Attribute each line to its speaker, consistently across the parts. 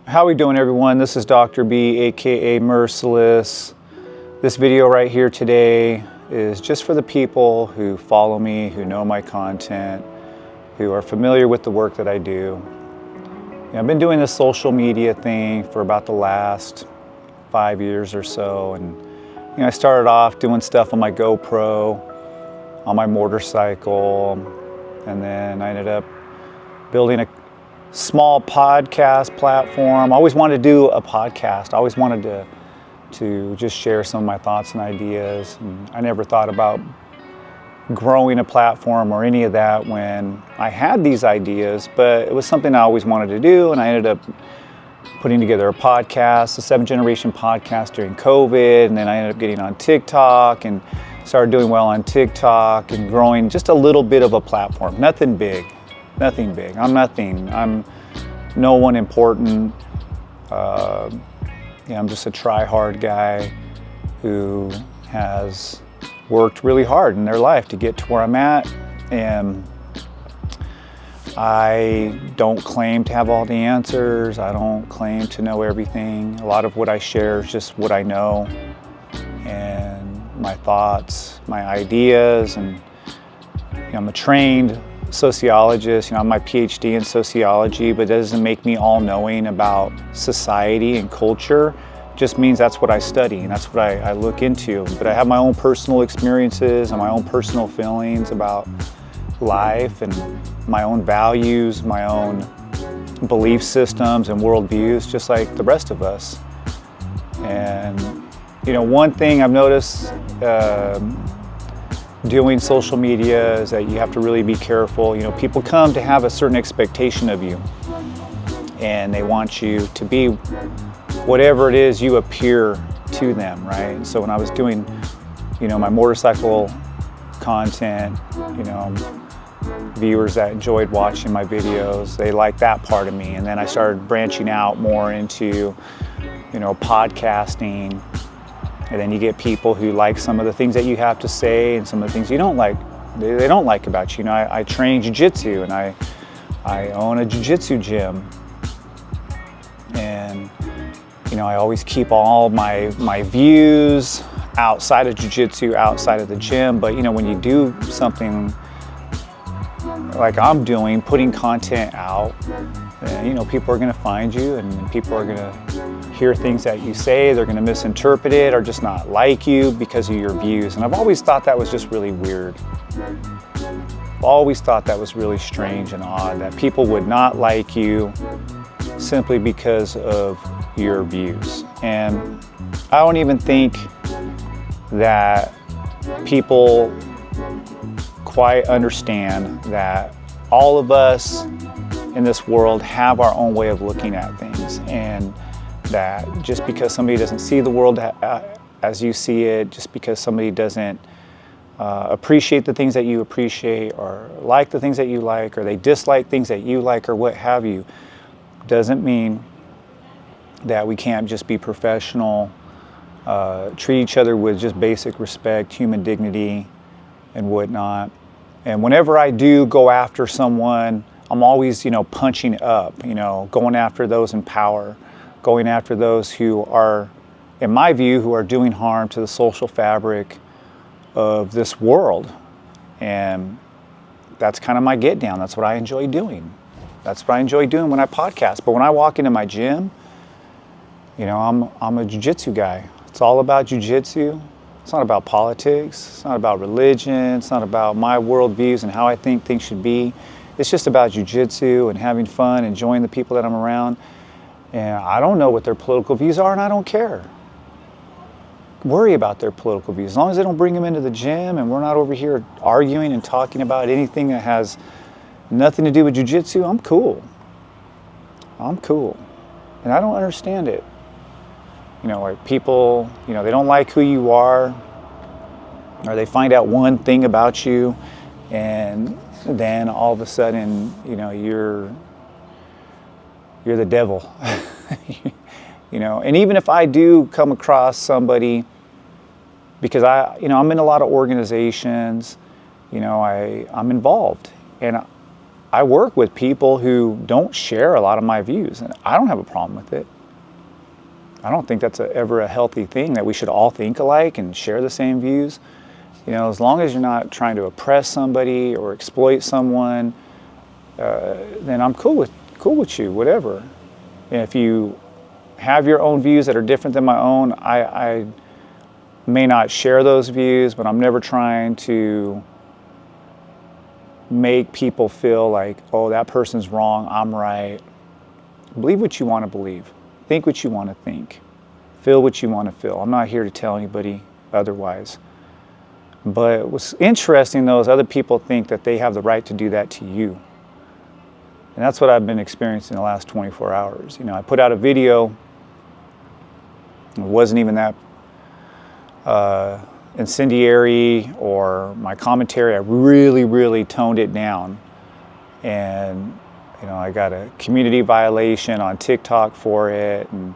Speaker 1: How we doing, everyone? This is Dr. B, aka Merciless. This video right here today is just for the people who follow me, who know my content, who are familiar with the work that I do. I've been doing this social media thing for about the last 5 years or so, and I started off doing stuff on my GoPro, on my motorcycle, and then I ended up building a small podcast platform. I always wanted to do a podcast. I always wanted to just share some of my thoughts and ideas. And I never thought about growing a platform or any of that when I had these ideas, but it was something I always wanted to do, and I ended up putting together a podcast, a 7th generation podcast during COVID, and then I ended up getting on TikTok and started doing well on TikTok and growing just a little bit of a platform. Nothing big. I'm nothing. I'm no one important. I'm just a try-hard guy who has worked really hard in their life to get to where I'm at. And I don't claim to have all the answers. I don't claim to know everything. A lot of what I share is just what I know and my thoughts, my ideas. And I'm a trained sociologist. I'm my PhD in sociology, but it doesn't make me all-knowing about society and culture. It just means that's what I study and that's what I look into. But I have my own personal experiences and my own personal feelings about life and my own values, my own belief systems and worldviews, just like the rest of us. And one thing I've noticed doing social media is that you have to really be careful. People come to have a certain expectation of you, and they want you to be whatever it is you appear to them, right? And so when I was doing, my motorcycle content, viewers that enjoyed watching my videos, they liked that part of me. And then I started branching out more into, podcasting. And then you get people who like some of the things that you have to say and some of the things you don't like. They don't like about you. I train jiu-jitsu, and I own a jiu-jitsu gym. And I always keep all my views outside of jiu-jitsu, outside of the gym. But when you do something like I'm doing, putting content out, then people are going to find you, and people are going to hear things that you say. They're going to misinterpret it or just not like you because of your views. And I've always thought that was just really weird. I've always thought that was really strange and odd, that people would not like you simply because of your views. And I don't even think that people quite understand that all of us in this world have our own way of looking at things, and that just because somebody doesn't see the world as you see it, just because somebody doesn't appreciate the things that you appreciate or like the things that you like, or they dislike things that you like, or what have you, doesn't mean that we can't just be professional, treat each other with just basic respect, human dignity, and whatnot. And whenever I do go after someone, I'm always, punching up, going after those in power, going after those who are, in my view, who are doing harm to the social fabric of this world. And that's kind of my get down. That's what I enjoy doing. That's what I enjoy doing when I podcast. But when I walk into my gym, I'm a jiu-jitsu guy. It's all about jiu-jitsu. It's not about politics. It's not about religion. It's not about my worldviews and how I think things should be. It's just about jiu-jitsu and having fun, enjoying the people that I'm around. And I don't know what their political views are, and I don't care. Worry about their political views. As long as they don't bring them into the gym and we're not over here arguing and talking about anything that has nothing to do with jiu-jitsu, I'm cool. And I don't understand it. Like people, they don't like who you are, or they find out one thing about you, and then all of a sudden, you're the devil. And even if I do come across somebody, because I'm in a lot of organizations, I'm involved, and I work with people who don't share a lot of my views, and I don't have a problem with it. I don't think that's ever a healthy thing, that we should all think alike and share the same views. You know, as long as you're not trying to oppress somebody or exploit someone, then I'm cool with you, whatever. And if you have your own views that are different than my own, I may not share those views, but I'm never trying to make people feel like, oh, that person's wrong, I'm right. Believe what you want to believe. Think what you want to think. Feel what you want to feel. I'm not here to tell anybody otherwise. But what's interesting, though, is other people think that they have the right to do that to you. And that's what I've been experiencing the last 24 hours. You know, I put out a video. It wasn't even that incendiary, or my commentary. I really toned it down. And you know, I got a community violation on TikTok for it, and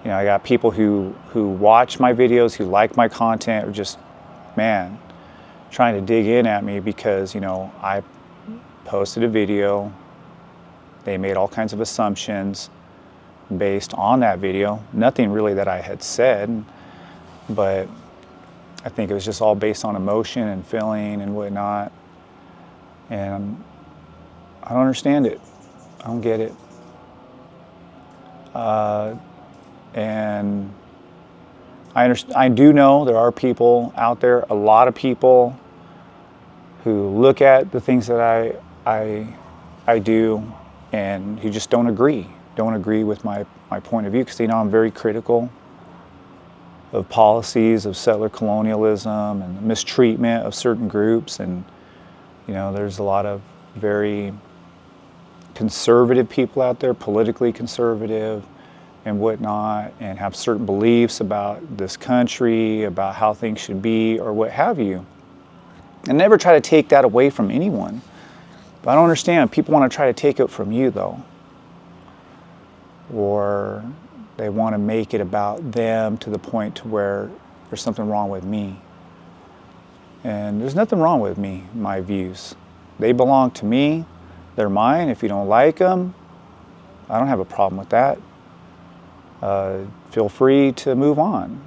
Speaker 1: you know, I got people who watch my videos, who like my content, or just, man, trying to dig in at me because, you know, I posted a video. They made all kinds of assumptions based on that video. Nothing really that I had said, but I think it was just all based on emotion and feeling and whatnot. And I don't understand it. I don't get it. And I do know there are people out there, a lot of people, who look at the things that I do and who just don't agree with my point of view, because they know I'm very critical of policies of settler colonialism and the mistreatment of certain groups. And you know, there's a lot of very conservative people out there, politically conservative and whatnot, and have certain beliefs about this country, about how things should be, or what have you. And never try to take that away from anyone. But I don't understand. People want to try to take it from you, though. Or they want to make it about them to the point to where there's something wrong with me. And there's nothing wrong with me, my views. They belong to me. They're mine. If you don't like them, I don't have a problem with that. Feel free to move on.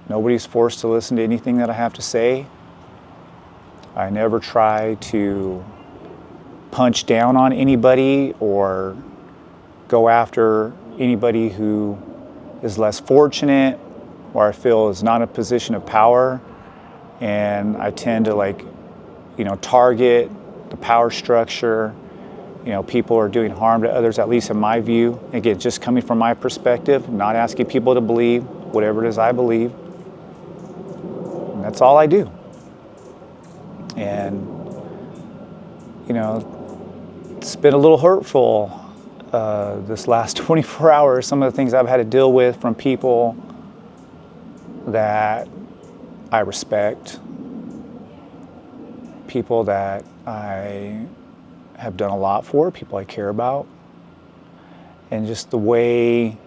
Speaker 1: Nobody's forced to listen to anything that I have to say. I never try to punch down on anybody or go after anybody who is less fortunate or I feel is not in a position of power. And I tend to target the power structure. You know, people are doing harm to others, at least in my view. Again, just coming from my perspective, not asking people to believe whatever it is I believe. And that's all I do. And, you know, it's been a little hurtful this last 24 hours, some of the things I've had to deal with from people that I respect, people that I have done a lot for, people I care about, and just the way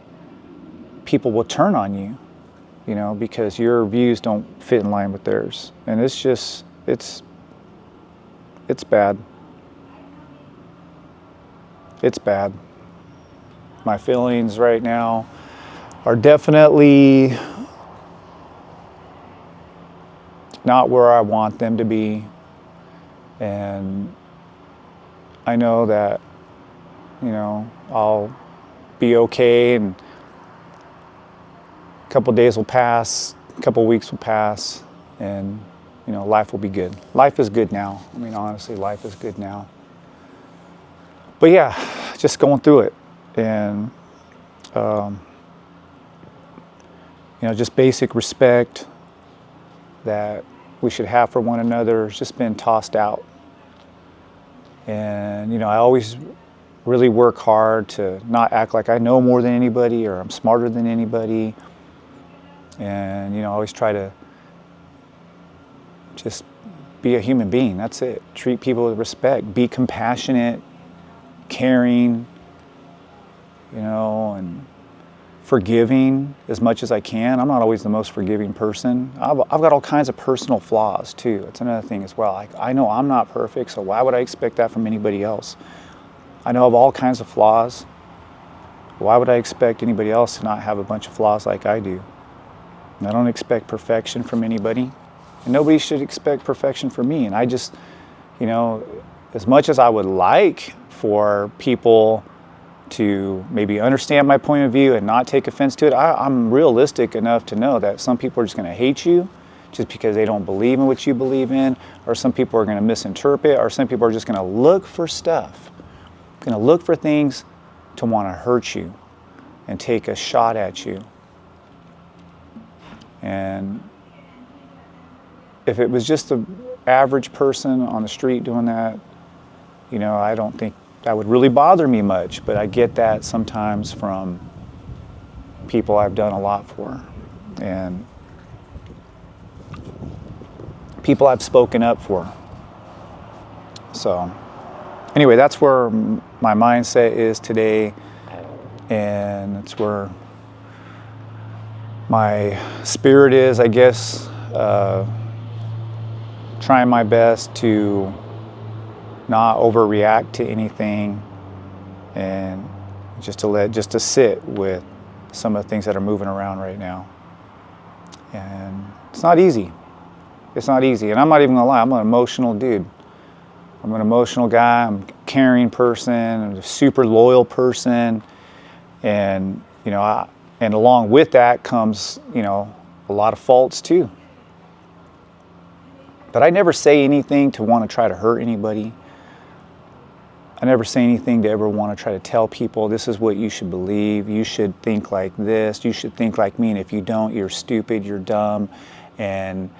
Speaker 1: people will turn on you, you know, because your views don't fit in line with theirs. And it's just, it's bad. It's bad. My feelings right now are definitely not where I want them to be. And I know that, you know, I'll be okay, and a couple days will pass, a couple weeks will pass, and, you know, life will be good. Life is good now. I mean, honestly, life is good now. But yeah, just going through it. And, you know, just basic respect that we should have for one another has just been tossed out. And, you know, I always really work hard to not act like I know more than anybody or I'm smarter than anybody. And, you know, I always try to just be a human being. That's it. Treat people with respect. Be compassionate, caring, you know, and forgiving as much as I can. I'm not always the most forgiving person. I've got all kinds of personal flaws too. That's another thing as well. I know I'm not perfect, so why would I expect that from anybody else? I know of all kinds of flaws. Why would I expect anybody else to not have a bunch of flaws like I do? And I don't expect perfection from anybody. And nobody should expect perfection from me. And I just, you know, as much as I would like for people to maybe understand my point of view and not take offense to it, I'm realistic enough to know that some people are just going to hate you just because they don't believe in what you believe in, or some people are going to misinterpret, or some people are just going to look for stuff, going to look for things to want to hurt you and take a shot at you. And if it was just the average person on the street doing that, you know, I don't think that would really bother me much, but I get that sometimes from people I've done a lot for, and people I've spoken up for. So anyway, that's where my mindset is today, and it's where my spirit is, I guess. Trying my best to not overreact to anything, and just to sit with some of the things that are moving around right now. And it's not easy. It's not easy. And I'm not even gonna lie, I'm an emotional dude. I'm an emotional guy, I'm a caring person, I'm a super loyal person. And, you know, and along with that comes, you know, a lot of faults too. But I never say anything to want to try to hurt anybody. I never say anything to ever want to try to tell people this is what you should believe. You should think like this. You should think like me. And if you don't, you're stupid, you're dumb, and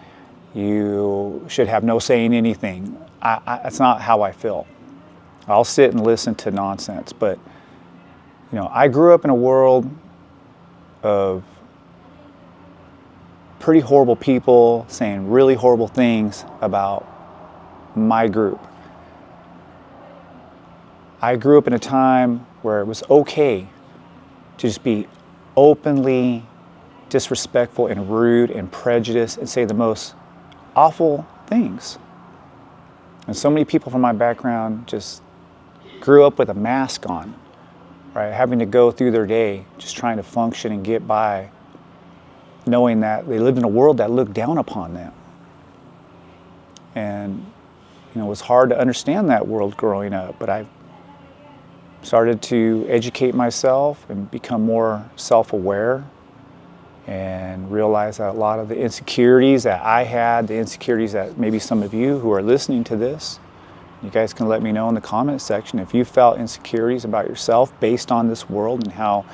Speaker 1: you should have no say in anything. That's not how I feel. I'll sit and listen to nonsense. But, you know, I grew up in a world of pretty horrible people saying really horrible things about my group. I grew up in a time where it was okay to just be openly disrespectful and rude and prejudiced and say the most awful things. And so many people from my background just grew up with a mask on, right? Having to go through their day just trying to function and get by, knowing that they lived in a world that looked down upon them. And, you know, it was hard to understand that world growing up, but I started to educate myself and become more self-aware and realize that a lot of the insecurities that I had, the insecurities that maybe some of you who are listening to this, you guys can let me know in the comment section if you felt insecurities about yourself based on this world and how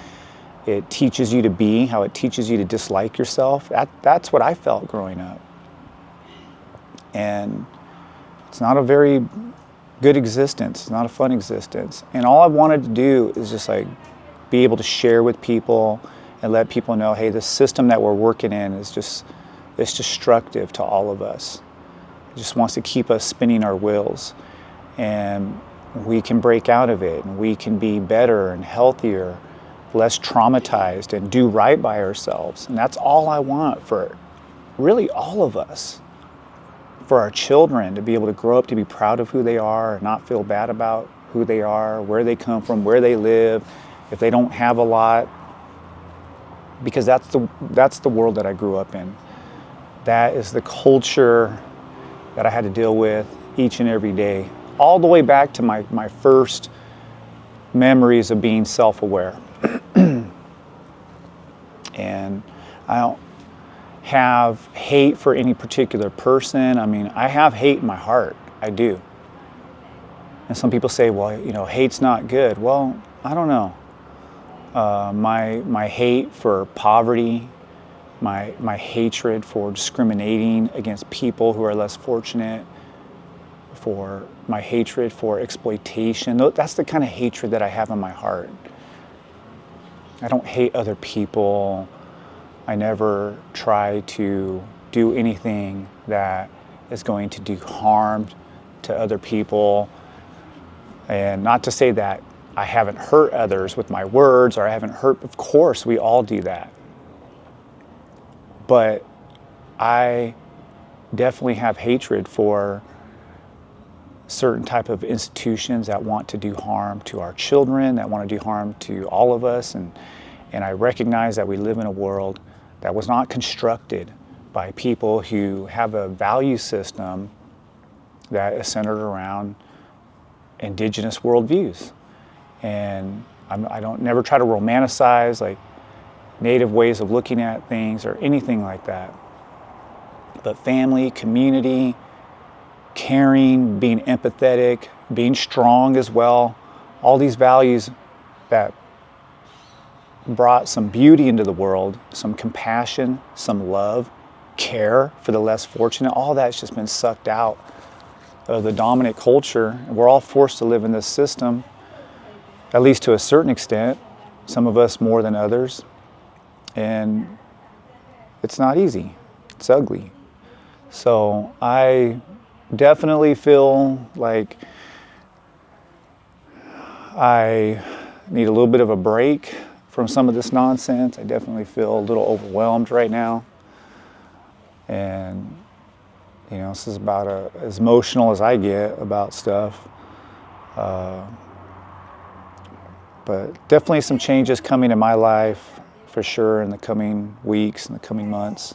Speaker 1: it teaches you to be, how it teaches you to dislike yourself. That's what I felt growing up. And it's not a very good existence. It's not a fun existence. And all I wanted to do is just like be able to share with people and let people know, hey, the system that we're working in is just, it's destructive to all of us. It just wants to keep us spinning our wheels. And we can break out of it, and we can be better and healthier, less traumatized, and do right by ourselves. And that's all I want for really all of us. For our children to be able to grow up to be proud of who they are and not feel bad about who they are, where they come from, where they live, if they don't have a lot. Because that's the world that I grew up in. That is the culture that I had to deal with each and every day. All the way back to my first memories of being self-aware. And I don't have hate for any particular person. I mean, I have hate in my heart. I do. And some people say, well, you know, hate's not good. Well, I don't know. My hate for poverty, my hatred for discriminating against people who are less fortunate, for my hatred for exploitation. That's the kind of hatred that I have in my heart. I don't hate other people. I never try to do anything that is going to do harm to other people. And not to say that I haven't hurt others with my words, or I haven't hurt, of course, we all do that. But I definitely have hatred for certain type of institutions that want to do harm to our children, that want to do harm to all of us. And I recognize that we live in a world that was not constructed by people who have a value system that is centered around indigenous worldviews. And I don't never try to romanticize like native ways of looking at things or anything like that. But family, community, caring, being empathetic, being strong as well, all these values that brought some beauty into the world, some compassion, some love, care for the less fortunate, all that's just been sucked out of the dominant culture. We're all forced to live in this system, at least to a certain extent, some of us more than others. And it's not easy, it's ugly. So I definitely feel like I need a little bit of a break from some of this nonsense. I definitely feel a little overwhelmed right now. And, you know, this is about as emotional as I get about stuff. But definitely some changes coming in my life for sure in the coming weeks and the coming months.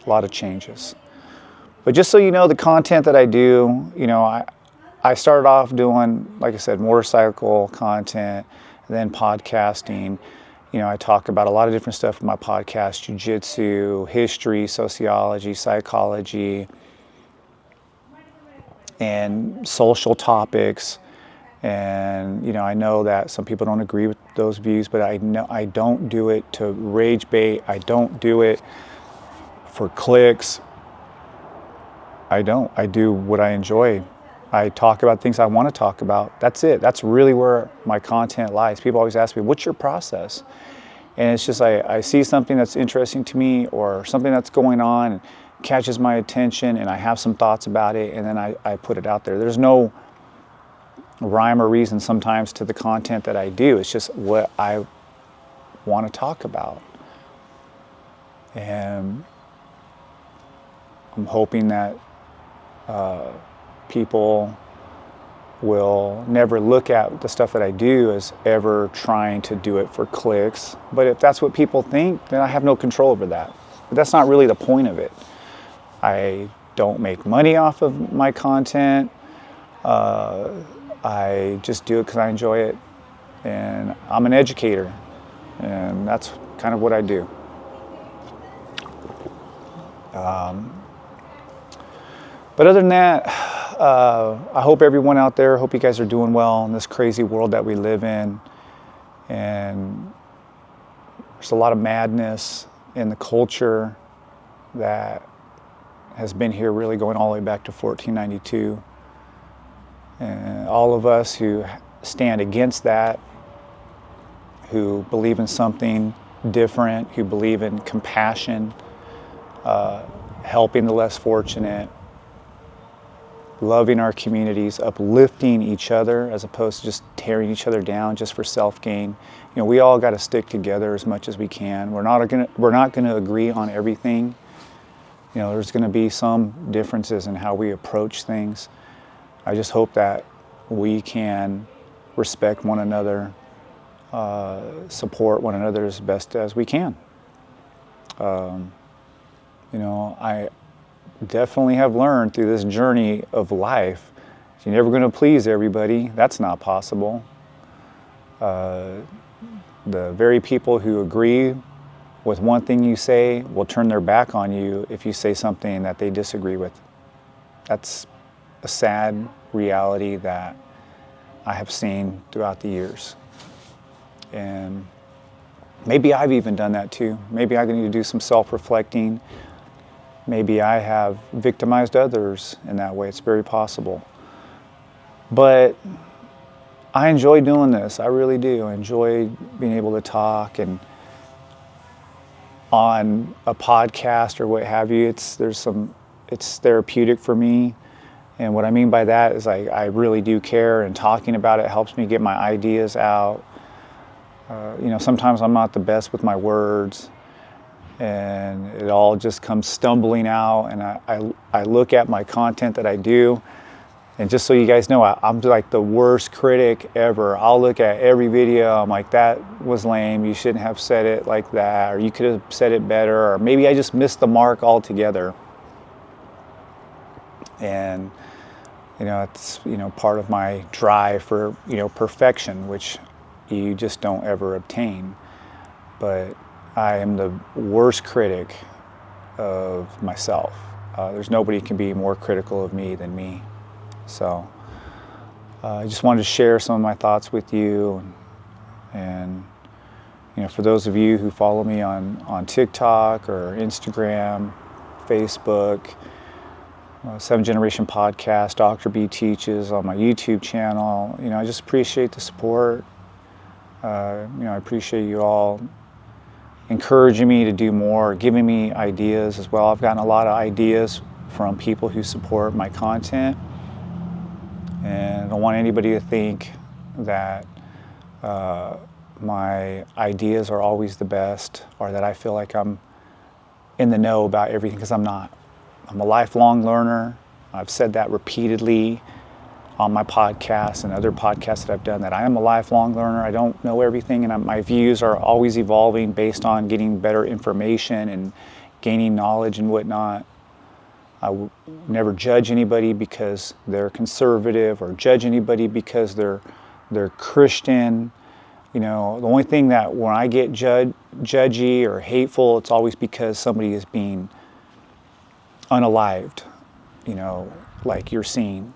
Speaker 1: A lot of changes. But just so you know, the content that I do, you know, I started off doing, like I said, motorcycle content, and then podcasting. You know, I talk about a lot of different stuff in my podcast: jiu-jitsu, history, sociology, psychology, and social topics. And, you know, I know that some people don't agree with those views, but I know I don't do it to rage bait. I don't do it for clicks. I don't. I do what I enjoy. I talk about things I want to talk about. That's it. That's really where my content lies. People always ask me, what's your process? And it's just I see something that's interesting to me or something that's going on and catches my attention, and I have some thoughts about it, and then I put it out there. There's no rhyme or reason sometimes to the content that I do. It's just what I want to talk about. And I'm hoping that people will never look at the stuff that I do as ever trying to do it for clicks. But if that's what people think, then I have no control over that. But that's not really the point of it. I don't make money off of my content. I just do it because I enjoy it. And I'm an educator. And that's kind of what I do. But other than that, I hope everyone out there, hope you guys are doing well in this crazy world that we live in. And there's a lot of madness in the culture that has been here really going all the way back to 1492. And all of us who stand against that, who believe in something different, who believe in compassion, helping the less fortunate, loving our communities, uplifting each other as opposed to just tearing each other down just for self-gain. You know, we all got to stick together as much as we can. We're not going to agree on everything. You know, there's going to be some differences in how we approach things. I just hope that we can respect one another, support one another as best as we can. You know, I definitely have learned through this journey of life, you're never going to please everybody. That's not possible. The very people who agree with one thing you say will turn their back on you if you say something that they disagree with. That's a sad reality that I have seen throughout the years. And maybe I've even done that too. Maybe I need to do some self-reflecting. Maybe I have victimized others in that way. It's very possible. But I enjoy doing this. I really do. I enjoy being able to talk, and on a podcast or what have you, it's therapeutic for me. And what I mean by that is I really do care, and talking about it helps me get my ideas out. You know, sometimes I'm not the best with my words, and it all just comes stumbling out, and I look at my content that I do, And just so you guys know, I'm like the worst critic ever. I'll look at every video, I'm like, that was lame, you shouldn't have said it like that, or you could have said it better, or maybe I just missed the mark altogether. And it's part of my drive for perfection, which you just don't ever obtain. But I am the worst critic of myself. There's nobody who can be more critical of me than me. So I just wanted to share some of my thoughts with you, and for those of you who follow me on TikTok or Instagram, Facebook, 7th Generation Podcast, Dr. B Teaches on my YouTube channel, I just appreciate the support. I appreciate you all encouraging me to do more, giving me ideas as well. I've gotten a lot of ideas from people who support my content. And I don't want anybody to think that my ideas are always the best, or that I feel like I'm in the know about everything, because I'm not. I'm a lifelong learner. I've said that repeatedly on my podcast and other podcasts that I've done, that I am a lifelong learner. I don't know everything, and my views are always evolving based on getting better information and gaining knowledge and whatnot. I would never judge anybody because they're conservative, or judge anybody because they're Christian. The only thing that when I get judgy or hateful, it's always because somebody is being unalived, like you're seeing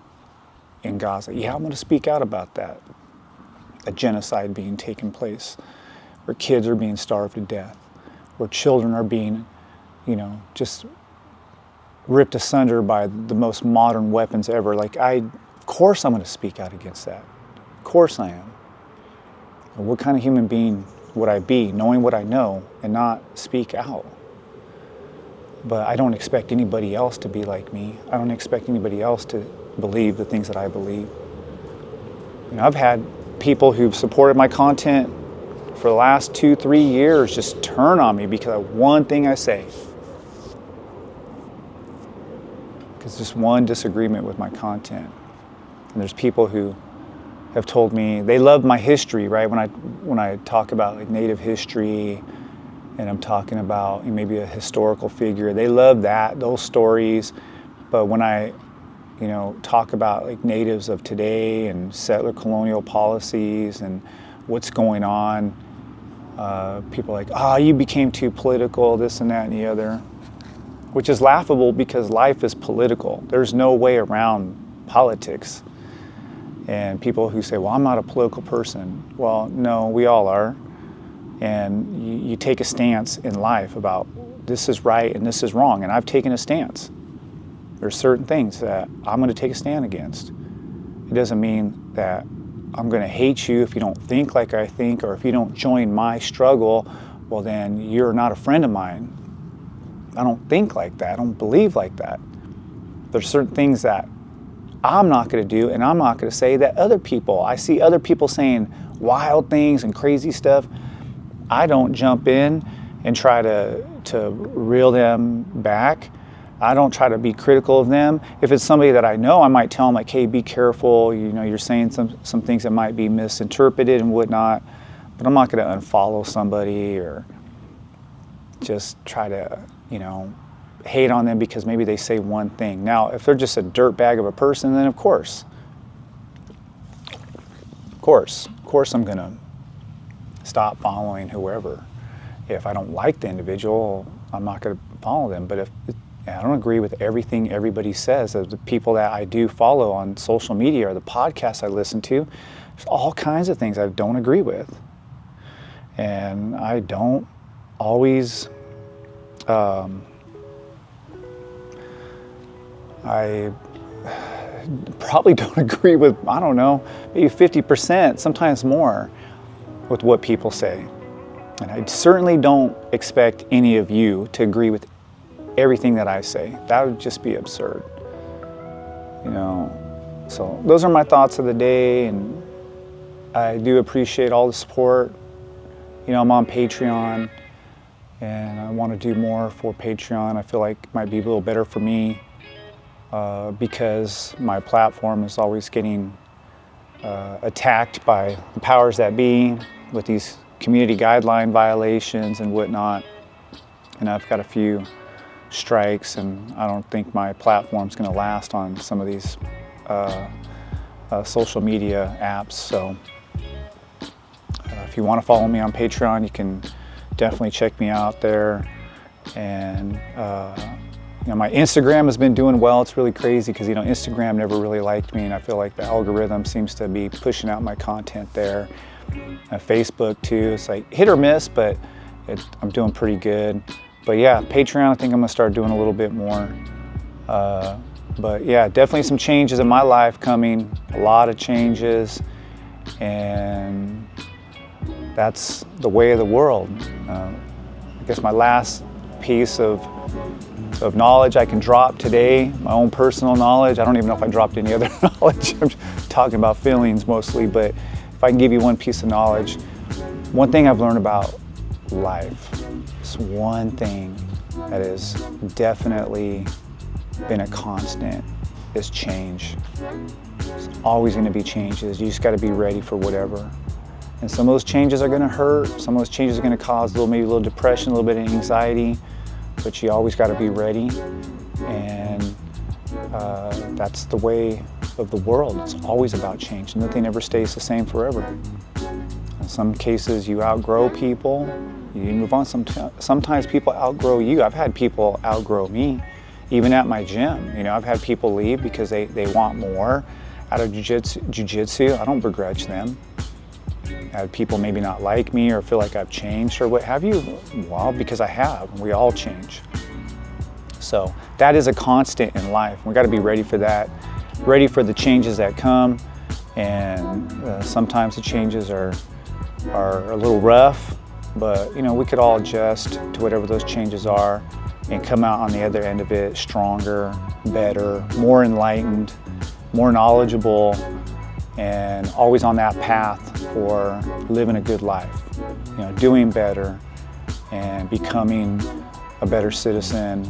Speaker 1: in Gaza. Yeah, I'm going to speak out about that. A genocide being taken place, where kids are being starved to death, where children are being, just ripped asunder by the most modern weapons ever. Of course I'm going to speak out against that. Of course I am. What kind of human being would I be, knowing what I know and not speak out? But I don't expect anybody else to be like me. I don't expect anybody else to believe the things that I believe. I've had people who've supported my content for the last 2-3 years just turn on me because of one thing I say. Because just one disagreement with my content. And there's people who have told me they love my history, right? When I talk about like Native history, and I'm talking about maybe a historical figure, they love those stories. But when I talk about like natives of today and settler colonial policies and what's going on, people are like, you became too political, this and that and the other. Which is laughable, because life is political. There's no way around politics. And people who say, well, I'm not a political person. Well, no, we all are. And you take a stance in life about this is right and this is wrong. And I've taken a stance. There's certain things that I'm going to take a stand against. It doesn't mean that I'm going to hate you if you don't think like I think, or if you don't join my struggle, well, then you're not a friend of mine. I don't think like that. I don't believe like that. There's certain things that I'm not going to do, and I'm not going to say that other people. I see other people saying wild things and crazy stuff. I don't jump in and try to reel them back. I don't try to be critical of them. If it's somebody that I know, I might tell them like, hey, be careful. You're saying some things that might be misinterpreted and whatnot. But I'm not going to unfollow somebody or just try to hate on them because maybe they say one thing. Now, if they're just a dirtbag of a person, then of course I'm going to stop following whoever. If I don't like the individual, I'm not going to follow them. But if I don't agree with everything everybody says, the people that I do follow on social media or the podcasts I listen to, there's all kinds of things I don't agree with. And I don't always I probably don't agree with, I don't know, maybe 50%, sometimes more, with what people say. And I certainly don't expect any of you to agree with everything that I say. That would just be absurd. So those are my thoughts of the day, and I do appreciate all the support. I'm on Patreon, and I want to do more for Patreon. I feel like it might be a little better for me. because my platform is always getting attacked by the powers that be with these community guideline violations and whatnot. And I've got a few strikes, and I don't think my platform's going to last on some of these social media apps. So if you want to follow me on Patreon, you can definitely check me out there. And you know, my Instagram has been doing well. It's really crazy because, you know, Instagram never really liked me, and I feel like the algorithm seems to be pushing out my content there. Facebook too, it's like hit or miss, but I'm doing pretty good. But yeah, Patreon, I think I'm gonna start doing a little bit more. But yeah, definitely some changes in my life coming, a lot of changes, and that's the way of the world. I guess my last piece of knowledge I can drop today, my own personal knowledge. I don't even know if I dropped any other knowledge. I'm talking about feelings mostly, but if I can give you one piece of knowledge, one thing I've learned about life, it's one thing that has definitely been a constant, is change. There's always going to be changes. You just got to be ready for whatever. And some of those changes are going to hurt. Some of those changes are going to cause maybe a little depression, a little bit of anxiety, but you always got to be ready. And that's the way of the world. It's always about change. Nothing ever stays the same forever. In some cases, you outgrow people. You move on. Sometimes people outgrow you. I've had people outgrow me, even at my gym. You know, I've had people leave because they want more out of jiu-jitsu. I don't begrudge them. I had people maybe not like me or feel like I've changed or what have you. Well, because I have. We all change. So that is a constant in life. We got to be ready for that, ready for the changes that come. And sometimes the changes are a little rough, but you know, we could all adjust to whatever those changes are and come out on the other end of it stronger, better, more enlightened, more knowledgeable, and always on that path for living a good life, you know, doing better and becoming a better citizen,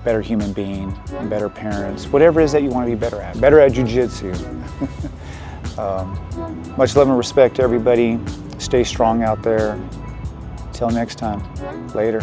Speaker 1: better human being, better parents, whatever it is that you want to be better at jiu-jitsu. Much love and respect to everybody. Stay strong out there. Till next time. Later.